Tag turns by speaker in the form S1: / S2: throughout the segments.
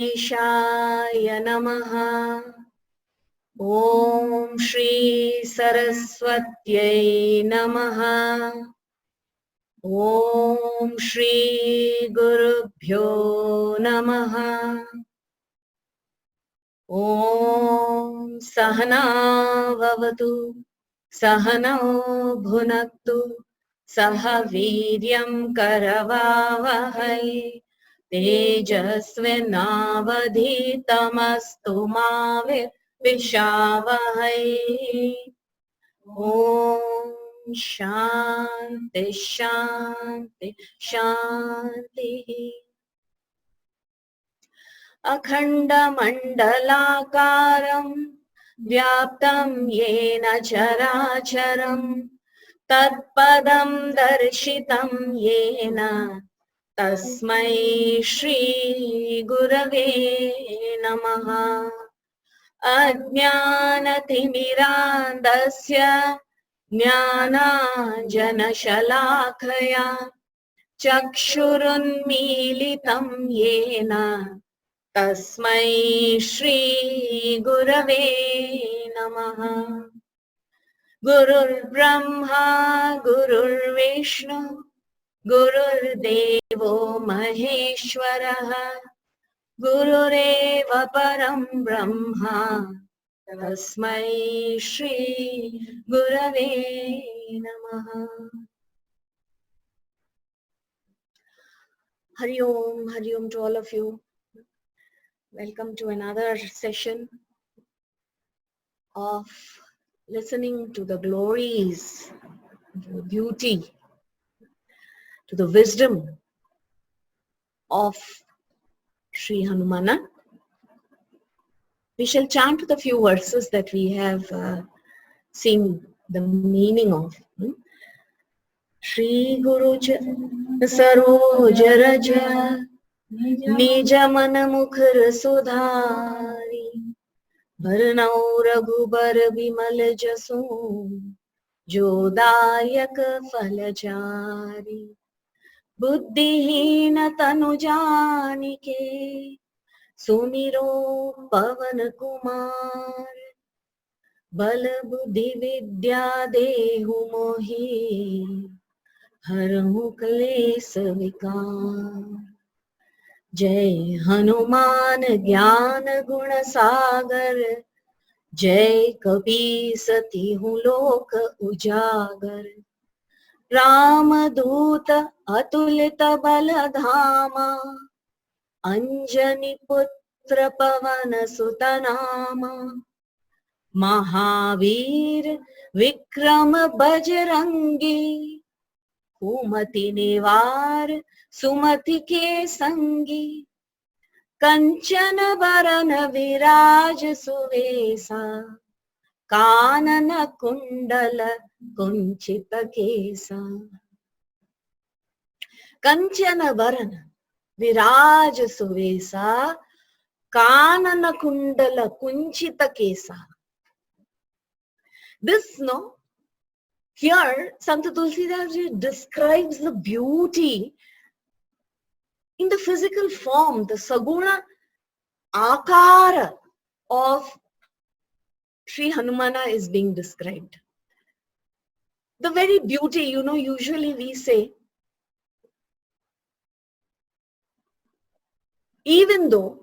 S1: ईशाय नमः। ॐ श्री सरस्वत्यै नमः। ॐ श्री गुरुभ्यो नमः। ॐ सहना भवतु सहनौ भुनक्तु सह वीर्यं करवावहै तेजस्विनावधीतमस्तु मा विद्विषावहै। ॐ शान्ति शान्ति शान्तिः। अखण्डमण्डलाकारं व्याप्तं येन चराचरं तत्पदं दर्शितं येन तस्मै श्री गुरवे नमः। अज्ञानतिमिरान्धस्य ज्ञानाञ्जनशलाकया चक्षुरुन्मीलितं येन तस्मै श्री गुरवे नमः। गुरुर्ब्रह्मा गुरुर्विष्णु गुरुर्देवो महेश्वरः गुरुरेव परं ब्रह्मा तस्मै श्री गुरवे नमः। Hari Om to all of you. Welcome to another session of listening to the glories, to the beauty, to the wisdom of Sri Hanumana. We shall chant the few verses that we have seen the meaning of. Shri Guru Saroj Raja Nija Mana Mukhar Sudhari Bharnau Raghubar Vimal Jasu Jodayak Falajari Buddhihina Tanu Janike Sumiro Pavan Kumar Bal Buddhi Vidya Dehu Mohi Haramu Kales Vikar Jai Hanuman Gyan Guna Sagar Jai Kabir Sati Hu Lok Ujagar Ramaduta Atulita Baladhama Anjani Putra Pavana Sutanama Mahavir Vikrama Bajrangi Kumati Nivar Sumati Ke Sangi Kanchana Varana Viraj Suvesa Kanana Kundala Kunchita Kesa Kanchana Varana Viraj Suvesa Kanana Kundala Kunchita Kesa. This, no, here Sant Tulsidas Ji describes the beauty in the physical form, the saguna akara of Sri Hanumana is being described. The very beauty, usually we say, even though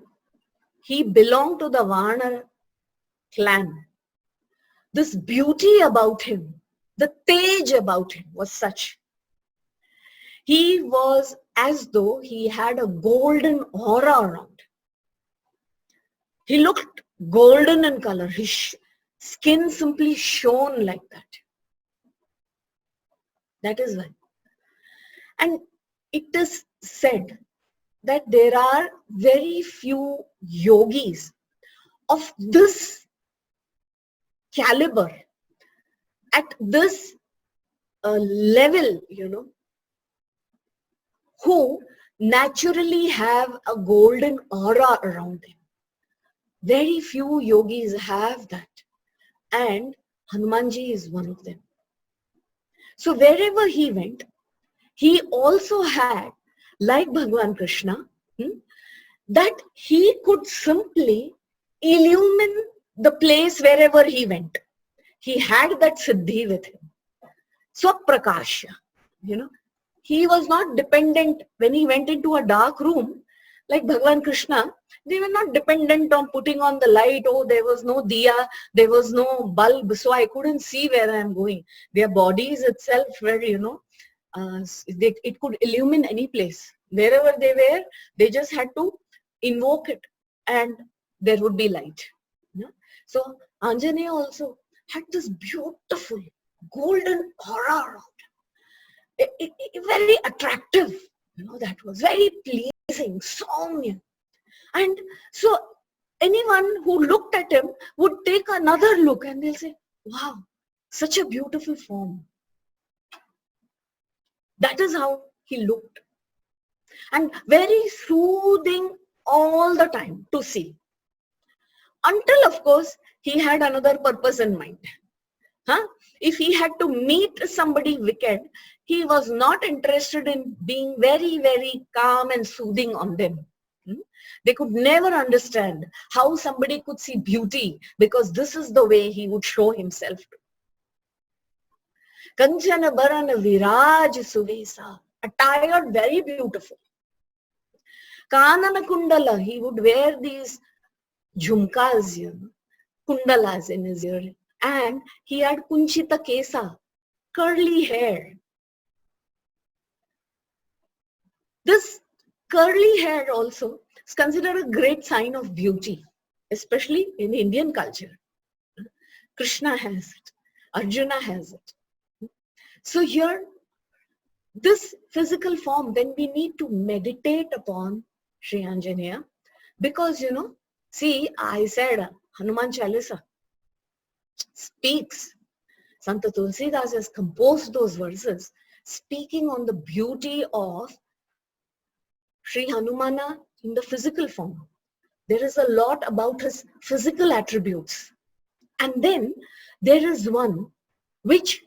S1: he belonged to the Vanar clan, this beauty about him, the tej about him was such. He was as though he had a golden aura around. He looked golden in color. His skin simply shone like that. That is why. And it is said that there are very few yogis of this caliber, at this level, who naturally have a golden aura around them. Very few yogis have that. and Hanumanji is one of them. So wherever he went, he also had, like Bhagwan Krishna, that he could simply illumine the place wherever he went. He had that siddhi with him. Swaprakasha, he was not dependent when he went into a dark room, like Bhagwan Krishna. They were not dependent on putting on the light. Oh, there was no diya, there was no bulb, so I couldn't see where I am going. Their bodies itself were, it could illumine any place. Wherever they were, they just had to invoke it and there would be light. So Anjaneya also had this beautiful golden aura around him. Very attractive, that was very pleasing, Soumya. And so anyone who looked at him would take another look and they'll say, wow, such a beautiful form. That is how he looked. And very soothing all the time to see. Until, of course, he had another purpose in mind. If he had to meet somebody wicked, he was not interested in being very, very calm and soothing on them. They could never understand how somebody could see beauty, because this is the way he would show himself. Kanchana Bharana Viraj Suvesa, attired very beautiful. Kanana Kundala, he would wear these jhumkas, kundalas in his ear. And he had Kunchita Kesa, curly hair. This curly hair also is considered a great sign of beauty, especially in Indian culture. Krishna has it, Arjuna has it. So here, this physical form, when we need to meditate upon Sri Anjaneya, because see, I said Hanuman Chalisa speaks. Santa Tulsidas has composed those verses speaking on the beauty of Sri Hanumana in the physical form. There is a lot about his physical attributes. And then there is one which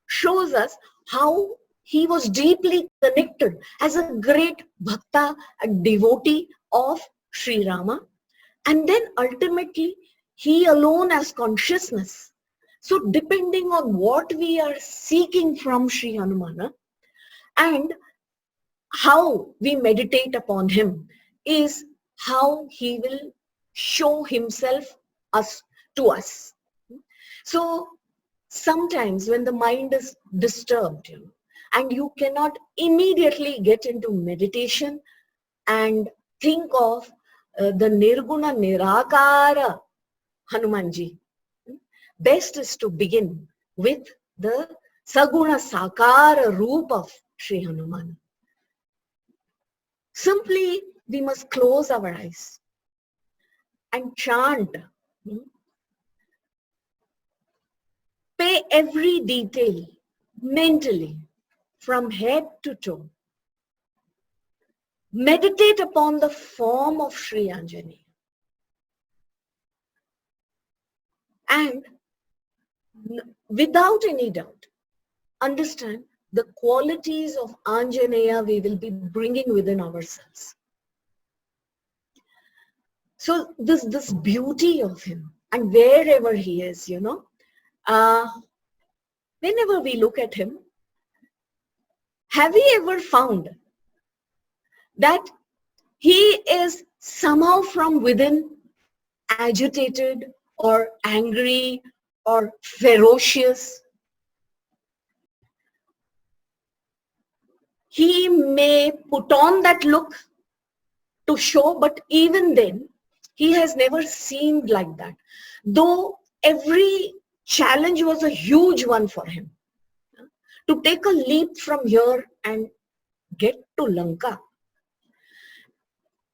S1: shows us how he was deeply connected as a great bhakta, a devotee of Sri Rama. And then ultimately, he alone as consciousness. So depending on what we are seeking from Sri Hanumana and how we meditate upon him is how he will show himself to us. So sometimes when the mind is disturbed, and you cannot immediately get into meditation and think of the Nirguna Nirakara Hanumanji, best is to begin with the Saguna Sakara Roop of Sri Hanuman. Simply, we must close our eyes and chant. Pay every detail mentally from head to toe. Meditate upon the form of Sri Anjaneya. And without any doubt, understand the qualities of Anjaneya we will be bringing within ourselves. So this beauty of him, and wherever he is, whenever we look at him, have we ever found that he is somehow from within agitated or angry or ferocious? He may put on that look to show, but even then, he has never seemed like that. Though every challenge was a huge one for him. To take a leap from here and get to Lanka.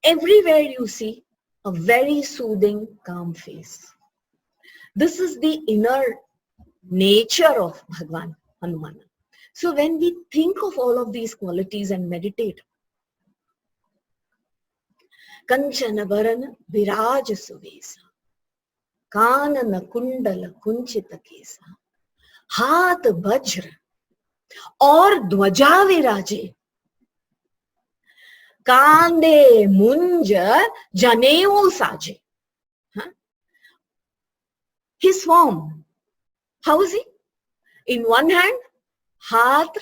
S1: Everywhere you see a very soothing, calm face. This is the inner nature of Bhagwan Hanumana. So when we think of all of these qualities and meditate, Kanchana Bharana Viraj Suvesa, कानन कुंडल कुंचित केसा, हाथ वज्र और ध्वजा विराजे, कांधे मुंज जनेऊ साजे. His form, how is he? In one hand, Hath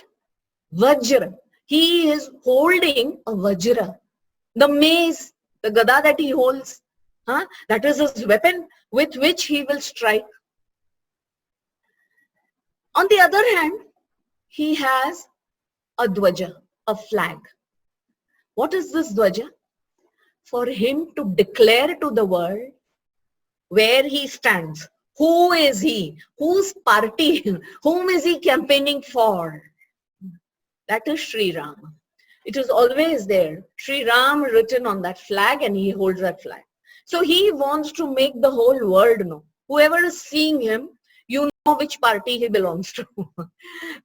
S1: Vajra. He is holding a Vajra, the mace, the gada that he holds. That is his weapon with which he will strike. On the other hand, he has a Dwaja, a flag. What is this Dwaja? For him to declare to the world where he stands. Who is he? Whose party? Whom is he campaigning for? That is Sri Rama. It is always there. Sri Ram written on that flag, and he holds that flag. So he wants to make the whole world know. Whoever is seeing him, you know which party he belongs to.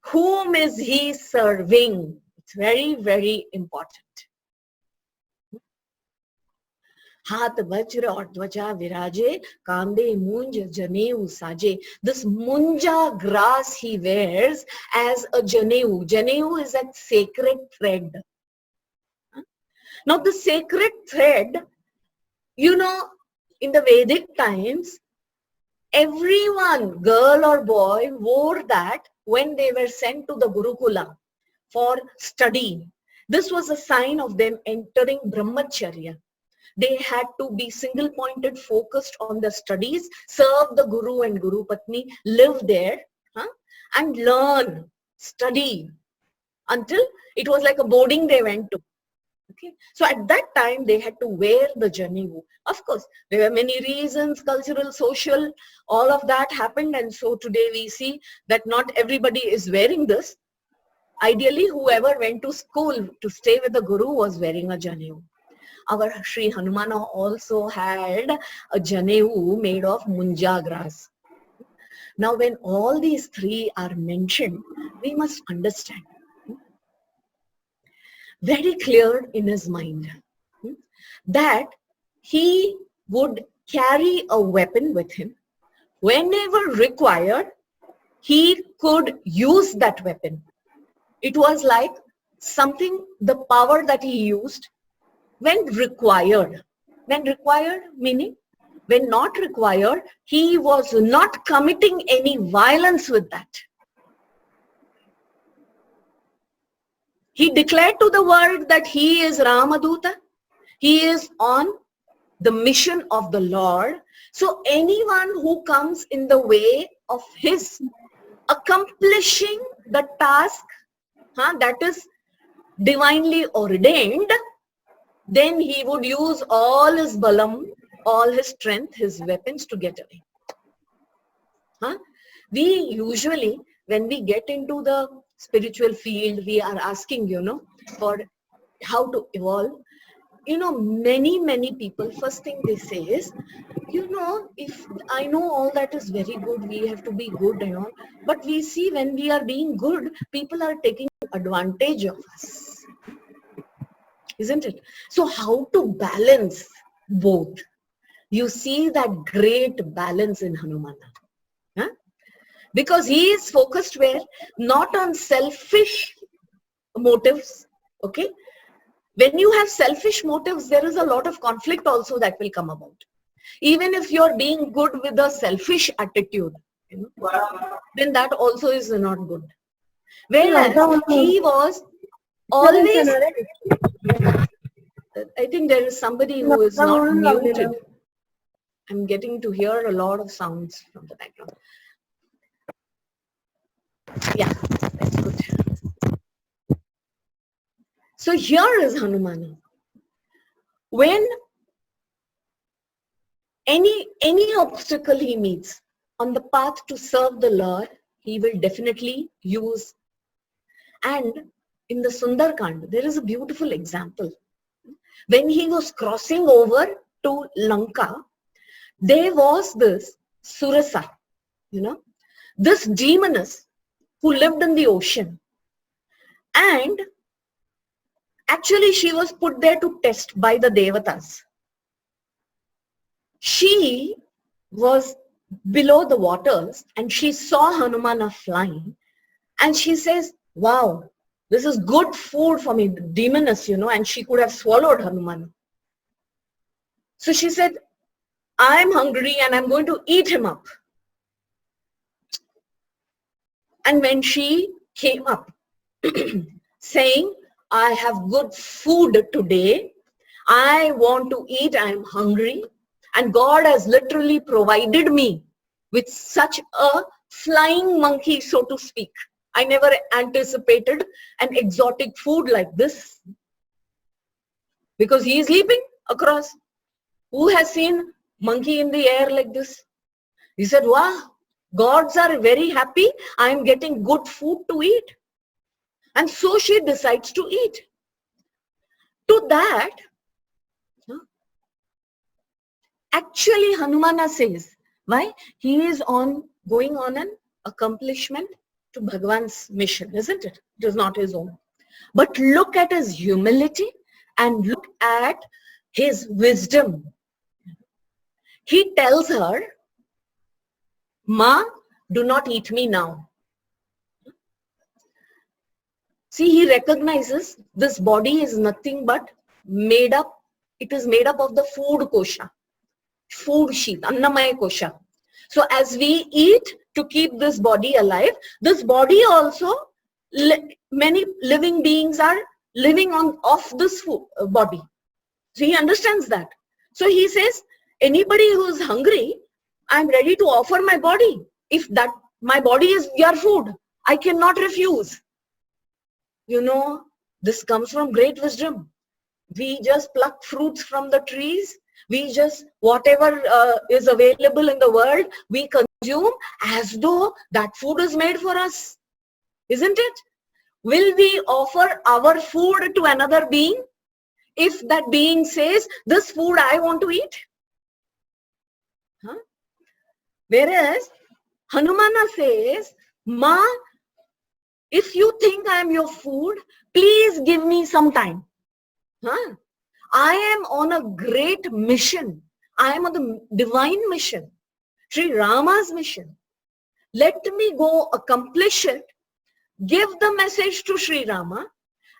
S1: Whom is he serving? It's very, very important. हाथ वज्र और ध्वजा विराजे, कांधे मूंज जनेऊ साजे. This munja grass he wears as a janeu. Janeu is that sacred thread. Now the sacred thread, you know, in the Vedic times, everyone, girl or boy, wore that when they were sent to the Gurukula for study. This was a sign of them entering Brahmacharya. They had to be single-pointed, focused on their studies, serve the Guru and Guru Patni, live there, and learn, study, until it was like a boarding they went to. Okay, so at that time they had to wear the Janevu. Of course, there were many reasons, cultural, social, all of that happened, and so today we see that not everybody is wearing this. Ideally, whoever went to school to stay with the Guru was wearing a Janevu. Our Sri Hanumana also had a Janevu made of munja grass. Now, when all these three are mentioned, we must understand, very clear in his mind, that he would carry a weapon with him. Whenever required, he could use that weapon. It was like something, the power that he used when required. When required, meaning when not required, he was not committing any violence with that. He declared to the world that he is Ramaduta. He is on the mission of the Lord. So anyone who comes in the way of his accomplishing the task that is divinely ordained, then he would use all his balam, all his strength, his weapons to get away. We usually, when we get into the spiritual field, we are asking, for how to evolve. Many people, first thing they say is, if I know all that is very good, we have to be good and all. But we see when we are being good, people are taking advantage of us. Isn't it? So how to balance both? You see that great balance in Hanumana. Because he is focused where? Not on selfish motives. Okay? When you have selfish motives, there is a lot of conflict also that will come about. Even if you're being good with a selfish attitude, then that also is not good. Whereas he was always, I think there is somebody who is not muted. I'm getting to hear a lot of sounds from the background. Yeah, that's good. So here is Hanumana. When any obstacle he meets on the path to serve the Lord, he will definitely use. And in the Sundarkand, there is a beautiful example. When he was crossing over to Lanka, there was this Surasa, this demoness who lived in the ocean. And actually she was put there to test by the Devatas. She was below the waters and she saw Hanumana flying, and she says, wow, this is good food for me, the demoness, and she could have swallowed Hanuman. So she said, I'm hungry and I'm going to eat him up. And when she came up saying, I have good food today, I want to eat, I'm hungry, and God has literally provided me with such a flying monkey, so to speak. I never anticipated an exotic food like this, because he is leaping across. Who has seen monkey in the air like this? He said, wow, gods are very happy. I am getting good food to eat. And so she decides to eat. To that, actually Hanumana says, why? He is going on an accomplishment to Bhagwan's mission, isn't it? It is not his own. But look at his humility and look at his wisdom. He tells her, Ma, do not eat me now. See, he recognizes this body is nothing but made up. It is made up of the food kosha, food sheath, annamaya kosha. So as we eat to keep this body alive, this body also, many living beings are living off this food, body. So he understands that. So he says, anybody who is hungry, I'm ready to offer my body. If that my body is your food, I cannot refuse. This comes from great wisdom. We just pluck fruits from the trees. We just, whatever is available in the world, we consume as though that food is made for us. Isn't it? Will we offer our food to another being if that being says, this food I want to eat? Huh? Whereas Hanumana says, Ma, if you think I am your food, please give me some time. Huh? I am on a great mission. I am on the divine mission, Sri Rama's mission. Let me go accomplish it. Give the message to Sri Rama.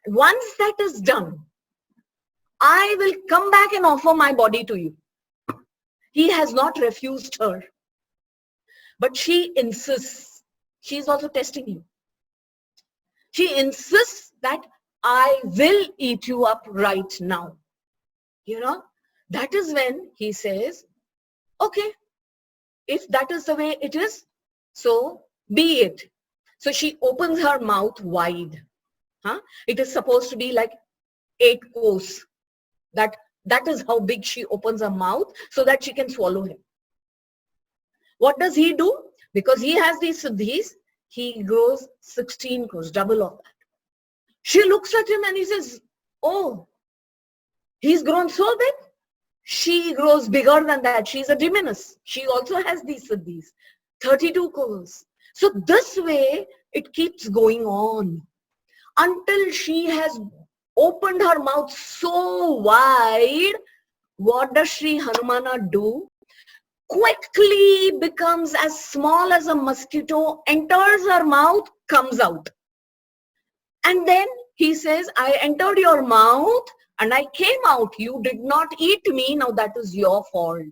S1: Once that is done, I will come back and offer my body to you. He has not refused her. But she insists. She is also testing him. She insists that I will eat you up right now. That is when he says, okay, if that is the way it is, so be it. So she opens her mouth wide. It is supposed to be like 8 course. That is how big she opens her mouth so that she can swallow him. What does he do? Because he has these siddhis, he grows 16 crores, double of that. She looks at him and he says, oh, he's grown so big. She grows bigger than that. She's a demoness. She also has these siddhis, 32 crores. So this way, it keeps going on until she has opened her mouth so wide. What does Sri Hanumana do? Quickly becomes as small as a mosquito, enters her mouth, comes out. And then he says, I entered your mouth and I came out. You did not eat me. Now that is your fault.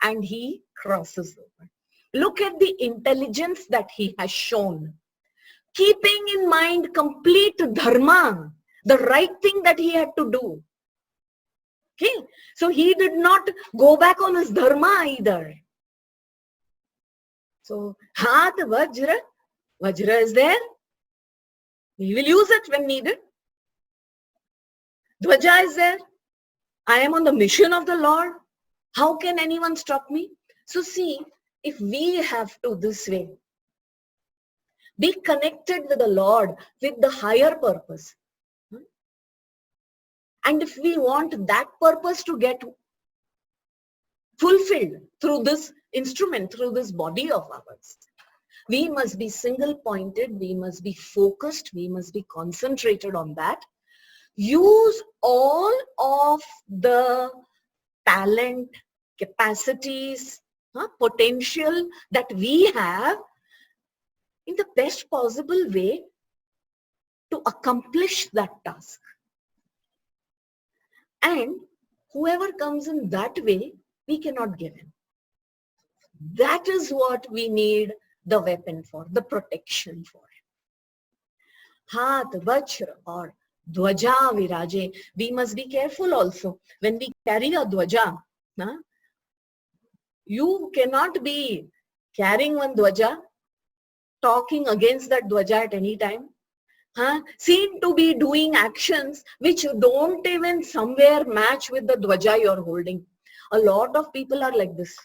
S1: And he crosses over. Look at the intelligence that he has shown. Keeping in mind complete dharma, the right thing that he had to do. Okay, so he did not go back on his dharma either. So, Hat Vajra, Vajra is there. We will use it when needed. Dvaja is there. I am on the mission of the Lord. How can anyone stop me? So see, if we have to this way, be connected with the Lord, with the higher purpose. And if we want that purpose to get fulfilled through this instrument, through this body of ours, we must be single-pointed, we must be focused, we must be concentrated on that. Use all of the talent, capacities, potential that we have in the best possible way to accomplish that task. And whoever comes in that way, we cannot give him. That is what we need the weapon for, the protection for. Hath, Vajra or Dwaja Viraje. We must be careful also. When we carry a Dwaja, you cannot be carrying one Dwaja, talking against that Dwaja at any time. Seem to be doing actions which don't even somewhere match with the Dwaja you're holding. A lot of people are like this.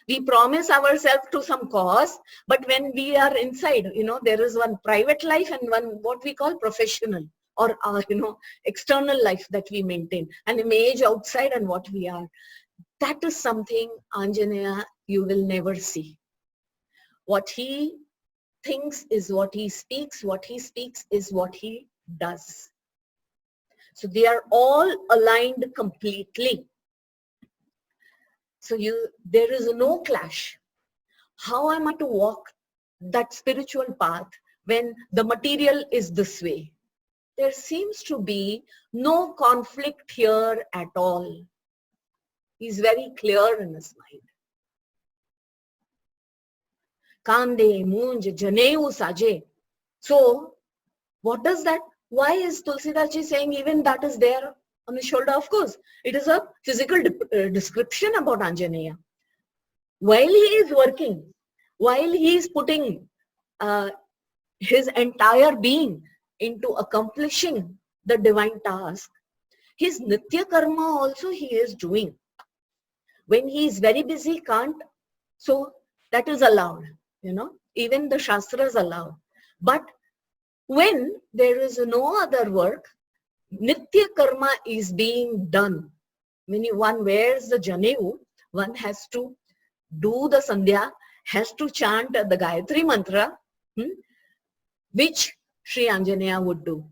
S1: We promise ourselves to some cause, but when we are inside, there is one private life and one what we call professional or external life that we maintain, an image outside and what we are. That is something Anjaneya you will never see. What he thinks is what he speaks is what he does. So they are all aligned completely. So there is no clash. How am I to walk that spiritual path when the material is this way? There seems to be no conflict here at all. He's very clear in his mind. Kande, Munj, Janeu, Saje. So, what does that? Why is Tulsidas Ji saying even that is there on his shoulder? Of course, it is a physical description about Anjaneya. While he is working, while he is putting his entire being into accomplishing the divine task, his Nitya Karma also he is doing. When he is very busy, can't. So that is allowed, even the Shastras allow. But when there is no other work, Nitya Karma is being done. When one wears the Janeu, one has to do the Sandhya, has to chant the Gayatri Mantra, which Sri Anjaneya would do.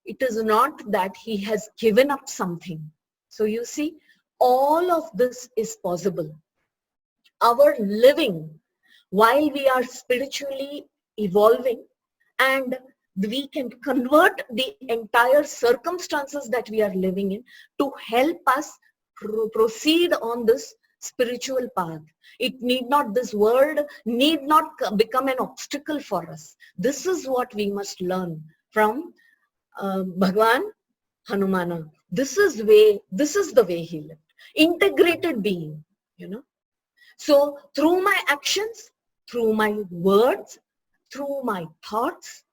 S1: It is not that he has given up something. So you see, all of this is possible. Our living, while we are spiritually evolving, and we can convert the entire circumstances that we are living in to help us proceed on this spiritual path. This world need not become an obstacle for us. This is what we must learn from Bhagwan Hanumana. This is the way he lived. Integrated being, So through my actions, through my words, through my thoughts,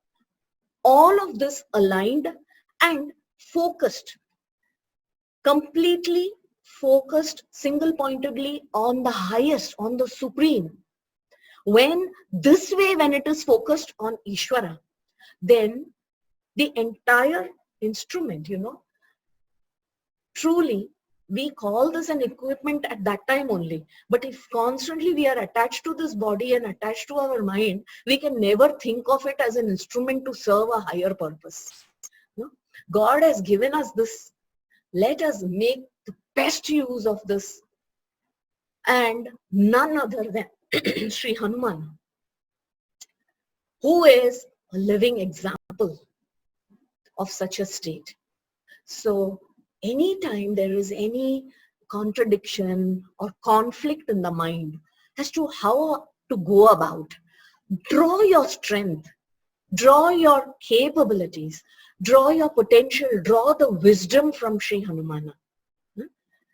S1: all of this aligned and focused, completely focused single-pointedly on the highest, on the supreme. When it is focused on Ishvara, then the entire instrument, truly we call this an equipment at that time only. But if constantly we are attached to this body and attached to our mind, we can never think of it as an instrument to serve a higher purpose. God has given us this. Let us make the best use of this. And none other than Sri Hanuman, who is a living example of such a state. So anytime there is any contradiction or conflict in the mind as to how to go about, draw your strength, draw your capabilities, draw your potential, draw the wisdom from Sri Hanumana.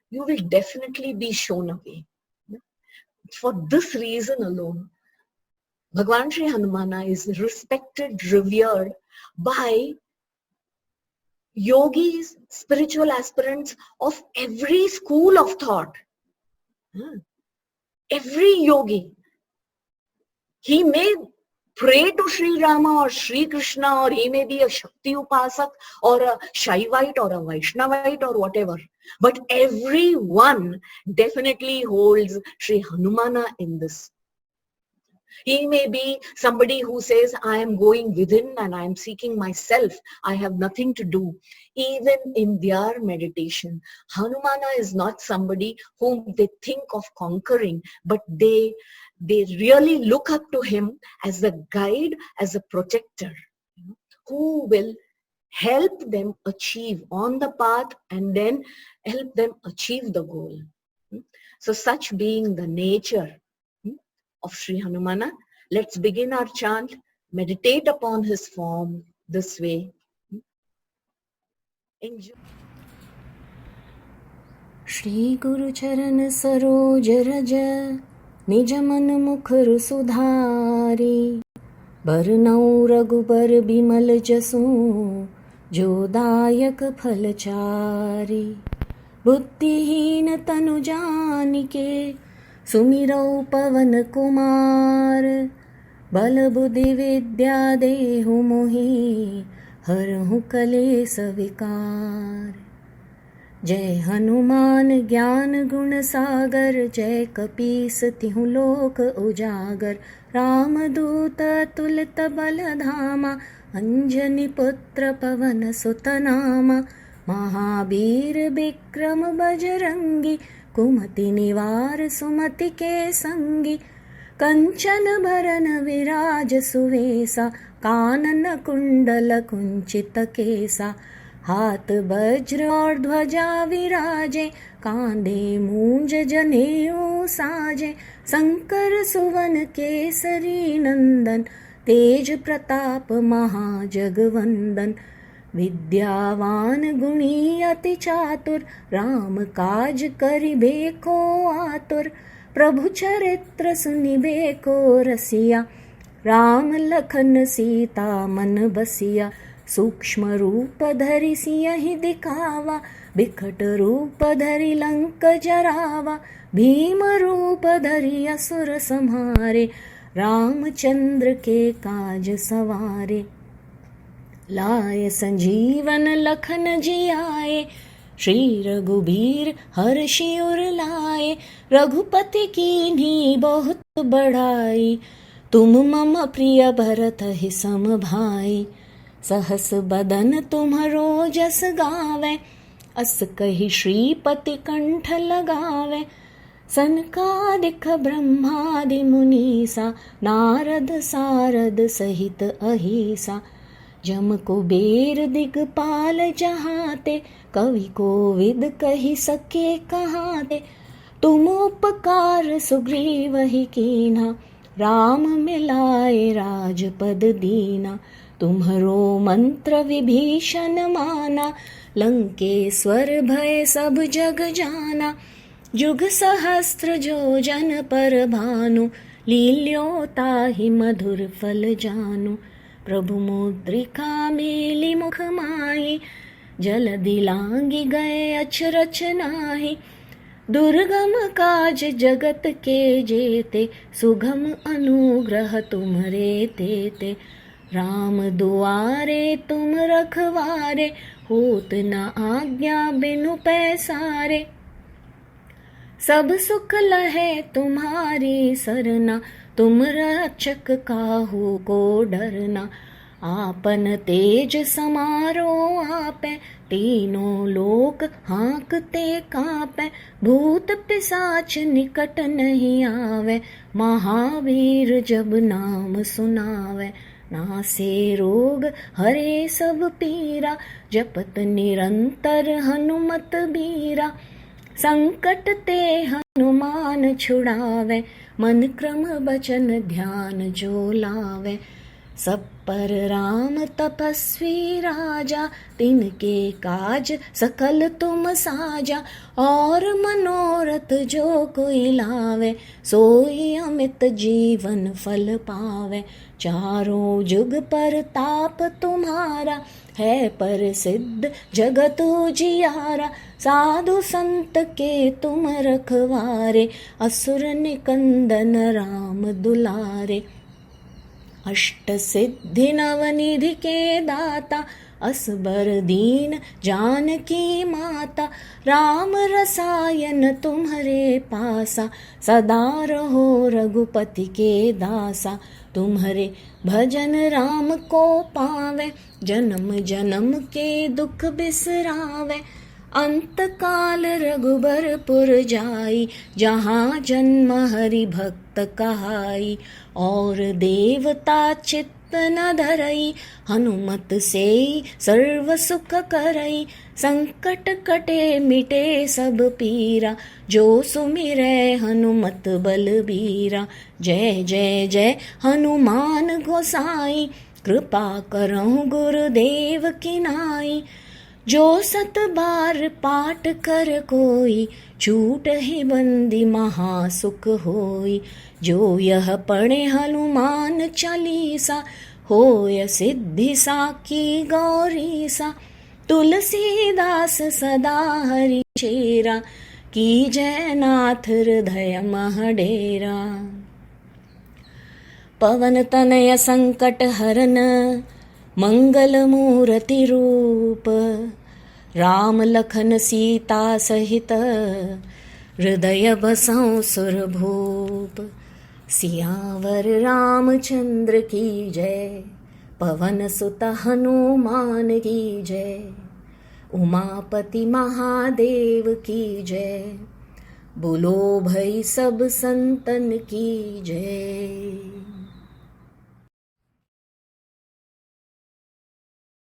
S1: You will definitely be shown a way. For this reason alone, Bhagwan Sri Hanumana is respected, revered by yogis, spiritual aspirants of every school of thought. Every yogi. He may pray to Sri Rama or Sri Krishna, or he may be a Shakti Upasak or a Shaivite or a Vaishnavite or whatever. But everyone definitely holds Sri Hanumana in this. He may be somebody who says, I am going within and I am seeking myself. I have nothing to do. Even in their meditation, Hanumana is not somebody whom they think of conquering, but they really look up to him as a guide, as a protector, who will help them achieve on the path and then help them achieve the goal. So such being the nature of Sri Hanumana, let's begin our chant, meditate upon his form this way. Enjoy.
S2: Shri गुरु चरण सरोज रज निज मन मुखर सुधारी बरनउँ रघुबर बिमल जसु जो दायक फल चारि। बुद्धिहीन तनु जानिके सुमिरौ पवन कुमार बल बुद्धि विद्या देहु मोहि हरहु कलेस विकार। जय हनुमान ज्ञान गुण सागर जय कपीस तिहु लोक उजागर। रामदूत अतुलित बल धामा अंजनी पुत्र पवन सुत नामा। महावीर विक्रम बजरंगी कुमति निवार सुमति के संगी। कंचन भरन विराज सुवेसा कानन कुंडल कुंचित केसा। हाथ वज्र और ध्वजा विराजे कांधे मूंज जनेऊ साजे। शंकर सुवन केसरी नंदन तेज प्रताप महाजगवंदन। विद्यावान गुणी अति चातुर राम काज करिबे को आतुर। प्रभु चरित्र सुनिबे को रसिया राम लखन सीता मन बसिया। सूक्ष्म रूप धरि सियहि दिखावा बिकट रूप धरि लंक जरावा। भीम रूप धरि असुर संहारे रामचंद्र के काज सवारे। लाए संजीवन लखन जियाए श्री रघुबीर हर्षि उर लाए। रघुपति कीन्ही बहुत बड़ाई तुम मम प्रिय भरत ही सम भाई। सहस बदन तुम्हरो जस गावे अस कहि श्रीपति कंठ लगावे। सनकादिक ब्रह्मादि मुनीसा नारद सारद सहित अहिसा। जम कुबेर दिगपाल जहाते कवि कोविद कहि सके कहाते। तुम उपकार सुग्रीवहि कीन्हा राम मिलाए राजपद दीना। तुम्हरो मंत्र विभीषण माना लंकेश्वर भय सब जग जाना। जुग सहस्त्र जो जन पर भानु लील्यो ताहि मधुर फल जानु। प्रभु मुद्रिका मेली मुख माहि जलधि लांघि गए अचरज नाहि। दुर्गम काज जगत के जेते सुगम अनुग्रह तुम्हरे तेते। राम दुआरे तुम रखवारे होत न आज्ञा बिनु पैसारे। सब सुख लहे तुम्हारी सरना तुम रक्षक काहू को डरना। आपन तेज समारो आपे तीनों लोक हाँकते कांपे। भूत पिशाच निकट नहीं आवे महावीर जब नाम सुनावे। नासे रोग हरे सब पीरा जपत निरंतर हनुमत बीरा। संकट ते हनुमान छुड़ावे मन क्रम बचन ध्यान जो लावे। सब पर राम तपस्वी राजा तिनके काज सकल तुम साजा। और मनोरथ जो कोई लावे सोई अमित जीवन फल पावे। चारों जुग पर ताप तुम्हारा है प्रसिद्ध जगत उजियारा। साधु संत के तुम रखवारे असुर निकंदन राम दुलारे। अष्ट सिद्धि नवनिधि के दाता असबर दीन जानकी माता, राम रसायन तुम्हारे पासा, सदा रहो रघुपति के दासा। तुम्हारे भजन राम को पावे, जन्म जन्म के दुख बिसरावे। अंत काल रघुबरपुर जाई, जहाँ जन्म हरि भक्त कहाई। और देवता चित्त न धरई, हनुमत से सर्व सुख करई। संकट कटे मिटे सब पीरा, जो सुमिरै हनुमत बलबीरा। जय जय जय हनुमान गोसाई, कृपा करहु गुरुदेव की नाई। जो सत बार पाठ कर कोई, छूट ही बंदी महासुख होई। जो यह पढ़े हनुमान चालीसा, होय सिद्धि साकी गौरीसा। तुलसीदास सदा हरि चेरा, की जय नाथ हृदय मह डेरा। पवन तनय संकट हरन, मंगल मूर्ति रूप। राम लखन सीता सहित, हृदय बसौ सुरभूप। सियावर रामचंद्र की जय, पवन सुत हनुमान की जय। उमापति महादेव की जय, बोलो भई सब संतन की जय।